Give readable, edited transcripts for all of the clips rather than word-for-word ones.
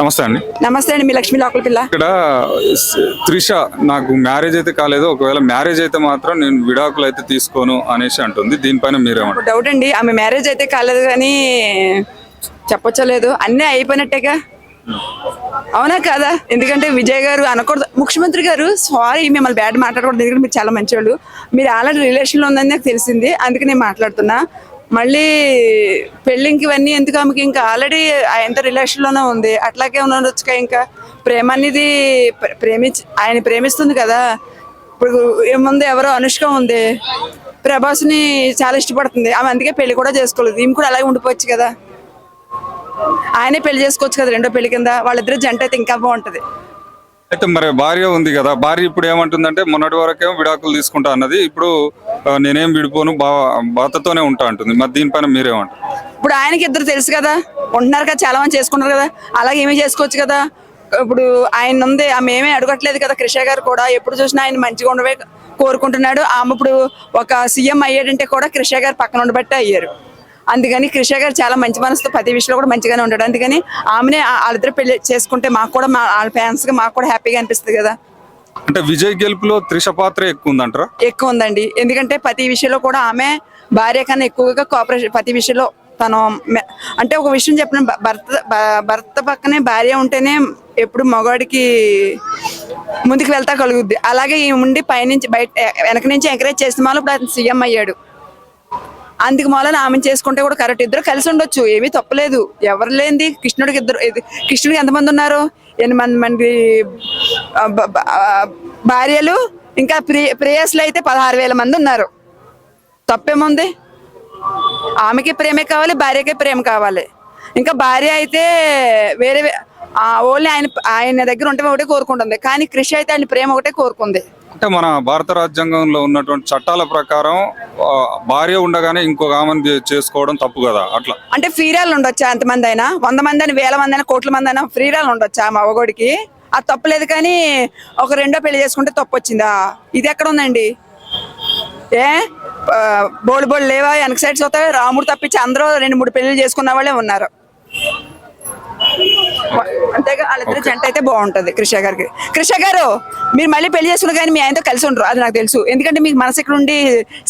నమస్తే అండి. నమస్తే అండి. మీ లక్ష్మీ లోకల్ పిల్ల. ఇక్కడ త్రిష నాకు మ్యారేజ్ అయితే కాలేదు, ఒకవేళ మ్యారేజ్ అయితే మాత్రం నేను విడాకులు అయితే తీసుకోను అనేసి అంటుంది. దీనిపైన మీరేమంటారు? డౌట్ అండి. ఆమె మ్యారేజ్ అయితే కాలేదు కానీ చెప్పొచ్చలేదు, అన్నీ అయిపోయినట్టేగా. అవునా కాదా? ఎందుకంటే విజయ్ గారు అనకూడదు, ముఖ్యమంత్రి గారు సారీ మిమ్మల్ని బ్యాడ్ మాట్లాడకూడదు, ఎందుకంటే మీరు చాలా మంచివాళ్ళు. మీరు ఆల్రెడీ రిలేషన్లో ఉందని నాకు తెలిసింది, అందుకే నేను మాట్లాడుతున్నా. మళ్ళీ పెళ్ళింకి ఇవన్నీ ఎందుకు? ఆమెకి ఇంకా ఆల్రెడీ ఎంత రిలేషన్లోనే ఉంది, అట్లాగే ఉండొచ్చుగా. ఇంకా ప్రేమ అనేది ఆయన ప్రేమిస్తుంది కదా. ఇప్పుడు ఏముంది, ఎవరో అనుష్క ఉంది, ప్రభాస్ని చాలా ఇష్టపడుతుంది ఆమె, అందుకే పెళ్లి కూడా చేసుకోలేదు. ఈమె కూడా అలాగే ఉండిపోవచ్చు కదా, ఆయనే పెళ్లి చేసుకోవచ్చు కదా రెండో పెళ్లి కింద. వాళ్ళిద్దరు జంట అయితే ఇంకా బాగుంటది. అయితే మరి భార్య ఉంది కదా, భార్య ఇప్పుడు ఏమంటుందంటే మొన్నటి వరకేమో విడాకులు తీసుకుంటా అన్నది, ఇప్పుడు నేనేం విడిపోను భర్తతోనే ఉంటా అంటుంది. మరి దీనిపైన మీరేమంటారు? ఇప్పుడు ఆయనకి ఇద్దరు తెలుసు కదా, ఉంటున్నారు కదా, చాలా మంది చేసుకుంటారు కదా, అలాగే ఏమీ చేసుకోవచ్చు కదా. ఇప్పుడు ఆయన ఉంది, ఆమె ఏమీ అడగట్లేదు కదా. కృష గారు కూడా ఎప్పుడు చూసినా ఆయన మంచిగా ఉండవే కోరుకుంటున్నాడు. ఆమె ఇప్పుడు ఒక సీఎం అయ్యాడంటే కూడా కృష గారు పక్కన ఉండబట్టే అయ్యారు. అందుకని కృష గారు చాలా మంచి మనసుతో ప్రతి విషయంలో కూడా మంచిగానే ఉంటాడు. అందుకని ఆమెనే వాళ్ళిద్దరు పెళ్లి చేసుకుంటే మాకు కూడా, వాళ్ళ ఫ్యాన్స్ గా మాకు కూడా హ్యాపీగా అనిపిస్తుంది కదా. అంటే విజయ్ గెలుపులో త్రిష పాత్ర ఎక్కువ ఉందంటారా? ఎక్కువ ఉందండి. ఎందుకంటే ప్రతి విషయంలో కూడా ఆమె భార్య కన్నా ఎక్కువగా కోఆపరేషన్, ప్రతి విషయంలో తను. అంటే ఒక విషయం చెప్పిన, భర్త పక్కనే భార్య ఉంటేనే ఎప్పుడు మగవాడికి ముందుకు వెళ్తా కలుగుద్ది. అలాగే ఈ ఉండి పైనుంచి బయట వెనక నుంచి ఎంకరేజ్ చేసిన వాళ్ళు ఇప్పుడు అతను సీఎం అయ్యాడు. అందుకు మూలన ఆమె చేసుకుంటే కూడా కరెక్ట్. ఇద్దరు కలిసి ఉండొచ్చు, ఏమీ తప్పలేదు. ఎవరు లేనిది కృష్ణుడికి కృష్ణుడికి ఎంతమంది ఉన్నారు? 8 మంది భార్యలు, ఇంకా ప్రేయస్లు అయితే 16,000 మంది ఉన్నారు. తప్పేముంది? ఆమెకి ప్రేమే కావాలి, భార్యకే ప్రేమ కావాలి. ఇంకా భార్య అయితే వేరే ఓన్లీ ఆయన దగ్గర ఉంటే ఒకటే కోరుకుంటుంది, కానీ కృషి అయితే ఆయన ప్రేమ ఒకటే కోరుకుంది. అంటే మన భారత రాజ్యాంగంలో ఉన్నటువంటి చట్టాల ప్రకారం భార్య ఉండగానే ఇంకొక ఆమెను చేసుకోవడం తప్పు కదా. అట్లా అంటే ఫ్రీరాలు ఉండొచ్చా? ఎంతమంది అయినా, 100 మంది అయినా, 1000 మంది అయినా, కోట్ల మంది అయినా ఫ్రీరాలు ఉండొచ్చా మగోడికి? అది తప్పలేదు. కానీ ఒక రెండో పెళ్లి చేసుకుంటే తప్పు వచ్చిందా? ఇది ఎక్కడ ఉందండి? బోళ్ళు లేవా? వెనక సైడ్స్ అవుతాయి. రాముడు తప్పించి అందరూ 2-3 పెళ్లి చేసుకున్న వాళ్ళే ఉన్నారు. అంతేగా, వాళ్ళిద్దరు జంట అయితే బాగుంటది. కృష గారికి, కృష గారు మీరు మళ్ళీ పెళ్లి చేసుకున్న కానీ మీ ఆయనతో కలిసి ఉండరు, అది నాకు తెలుసు. ఎందుకంటే మీకు మనసు ఇక్కడ ఉండి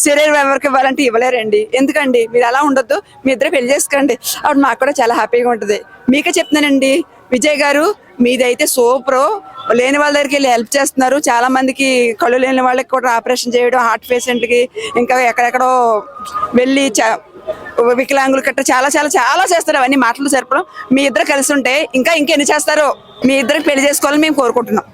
శరీరం ఎవరికి ఇవ్వాలంటే ఇవ్వలేరండి. ఎందుకండి మీరు అలా ఉండొద్దు, మీ ఇద్దరు పెళ్లి చేసుకోండి, అప్పుడు మాకు కూడా చాలా హ్యాపీగా ఉంటుంది. మీకే చెప్తున్నానండి, విజయ్ గారు మీదైతే సూపరు. లేని వాళ్ళ దగ్గరికి వెళ్ళి హెల్ప్ చేస్తున్నారు. చాలా మందికి కళ్ళు లేని వాళ్ళకి కూడా ఆపరేషన్ చేయడం, హార్ట్ పేషెంట్కి, ఇంకా ఎక్కడెక్కడో వెళ్ళి వికలాంగులు కట్ట చాలా చాలా చాలా చేస్తారు. అవన్నీ మాటలు సరిపడం. మీ ఇద్దరు కలిసి ఉంటే ఇంకా ఇంకెన్ని చేస్తారో. మీ ఇద్దరికి పెళ్లి చేసుకోవాలని మేము కోరుకుంటున్నాం.